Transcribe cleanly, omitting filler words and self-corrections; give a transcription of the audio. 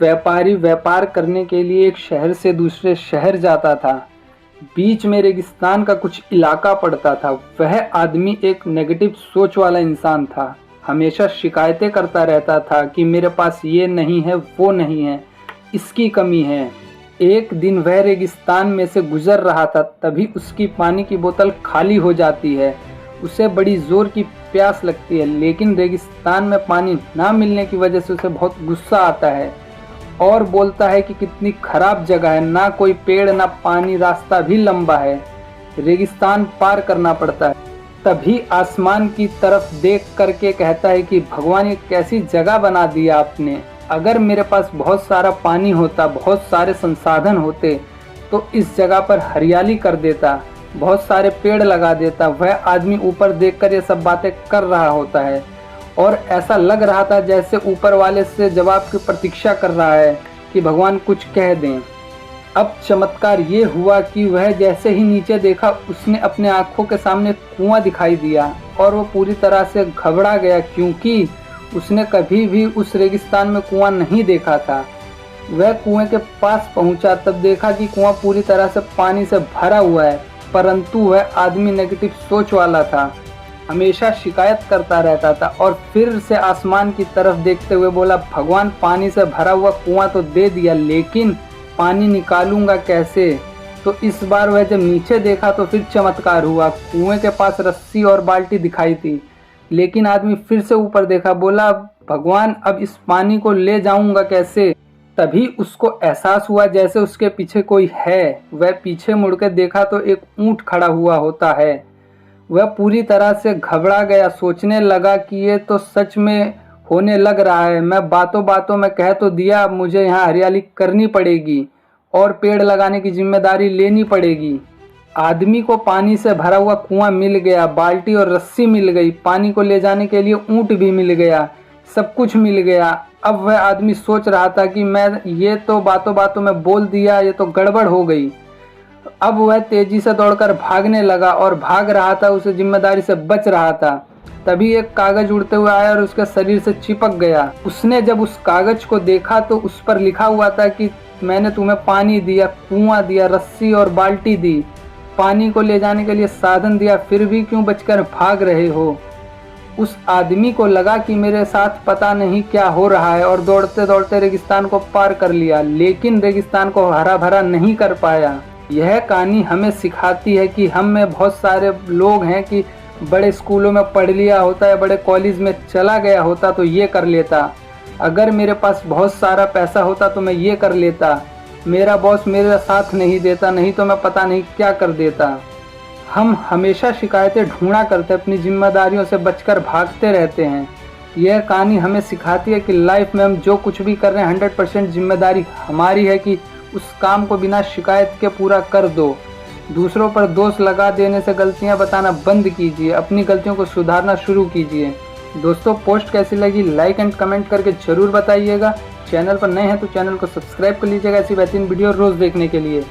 व्यापारी व्यापार करने के लिए एक शहर से दूसरे शहर जाता था। बीच में रेगिस्तान का कुछ इलाका पड़ता था। वह आदमी एक नेगेटिव सोच वाला इंसान था। हमेशा शिकायतें करता रहता था कि मेरे पास ये नहीं है, वो नहीं है, इसकी कमी है। एक दिन वह रेगिस्तान में से गुजर रहा था, तभी उसकी पानी की बोतल खाली हो जाती है। उसे बड़ी ज़ोर की प्यास लगती है, लेकिन रेगिस्तान में पानी ना मिलने की वजह से उसे बहुत गुस्सा आता है और बोलता है कि कितनी खराब जगह है, ना कोई पेड़ ना पानी, रास्ता भी लंबा है, रेगिस्तान पार करना पड़ता है। तभी आसमान की तरफ देख करके कहता है कि भगवान, ये कैसी जगह बना दिया आपने। अगर मेरे पास बहुत सारा पानी होता, बहुत सारे संसाधन होते, तो इस जगह पर हरियाली कर देता, बहुत सारे पेड़ लगा देता। वह आदमी ऊपर देखकर ये सब बातें कर रहा होता है और ऐसा लग रहा था जैसे ऊपर वाले से जवाब की प्रतीक्षा कर रहा है कि भगवान कुछ कह दें। अब चमत्कार ये हुआ कि वह जैसे ही नीचे देखा, उसने अपने आंखों के सामने कुआं दिखाई दिया और वो पूरी तरह से घबरा गया, क्योंकि उसने कभी भी उस रेगिस्तान में कुआं नहीं देखा था। वह कुएं के पास पहुंचा, तब देखा कि कुआं पूरी तरह से पानी से भरा हुआ है, परंतु वह आदमी नेगेटिव सोच वाला था, हमेशा शिकायत करता रहता था और फिर से आसमान की तरफ देखते हुए बोला, भगवान, पानी से भरा हुआ कुआं तो दे दिया, लेकिन पानी निकालूंगा कैसे। तो इस बार वह जब नीचे देखा तो फिर चमत्कार हुआ। कुएं के पास रस्सी और बाल्टी दिखाई थी, लेकिन आदमी फिर से ऊपर देखा, बोला, भगवान, अब इस पानी को ले जाऊंगा कैसे। तभी उसको एहसास हुआ जैसे उसके पीछे कोई है। वह पीछे मुड़कर देखा तो एक ऊंट खड़ा हुआ होता है। वह पूरी तरह से घबरा गया, सोचने लगा कि ये तो सच में होने लग रहा है। मैं बातों बातों में कह तो दिया, मुझे यहाँ हरियाली करनी पड़ेगी और पेड़ लगाने की जिम्मेदारी लेनी पड़ेगी। आदमी को पानी से भरा हुआ कुआं मिल गया, बाल्टी और रस्सी मिल गई, पानी को ले जाने के लिए ऊंट भी मिल गया, सब कुछ मिल गया। अब वह आदमी सोच रहा था कि मैं ये तो बातों बातों में बोल दिया, ये तो गड़बड़ हो गई। अब वह तेजी से दौड़कर भागने लगा और भाग रहा था, उसे जिम्मेदारी से बच रहा था। तभी एक कागज उड़ते हुए आया और उसके शरीर से चिपक गया। उसने जब उस कागज को देखा तो उस पर लिखा हुआ था कि मैंने तुम्हें पानी दिया, कुआं दिया, रस्सी और बाल्टी दी, पानी को ले जाने के लिए साधन दिया, फिर भी क्यों बचकर भाग रहे हो। उस आदमी को लगा कि मेरे साथ पता नहीं क्या हो रहा है और दौड़ते दौड़ते रेगिस्तान को पार कर लिया, लेकिन रेगिस्तान को हरा भरा नहीं कर पाया। यह कहानी हमें सिखाती है कि हम में बहुत सारे लोग हैं कि बड़े स्कूलों में पढ़ लिया होता है, बड़े कॉलेज में चला गया होता तो ये कर लेता, अगर मेरे पास बहुत सारा पैसा होता तो मैं ये कर लेता, मेरा बॉस मेरा साथ नहीं देता, नहीं तो मैं पता नहीं क्या कर देता। हम हमेशा शिकायतें ढूंढा करते, अपनी जिम्मेदारियों से बचकर भागते रहते हैं। यह कहानी हमें सिखाती है कि लाइफ में हम जो कुछ भी कर रहे हैं 100% जिम्मेदारी हमारी है कि उस काम को बिना शिकायत के पूरा कर दो। दूसरों पर दोष लगा देने से गलतियां बताना बंद कीजिए, अपनी गलतियों को सुधारना शुरू कीजिए। दोस्तों, पोस्ट कैसी लगी लाइक एंड कमेंट करके ज़रूर बताइएगा। चैनल पर नए हैं तो चैनल को सब्सक्राइब कर लीजिएगा ऐसी बेहतरीन वीडियो रोज़ देखने के लिए।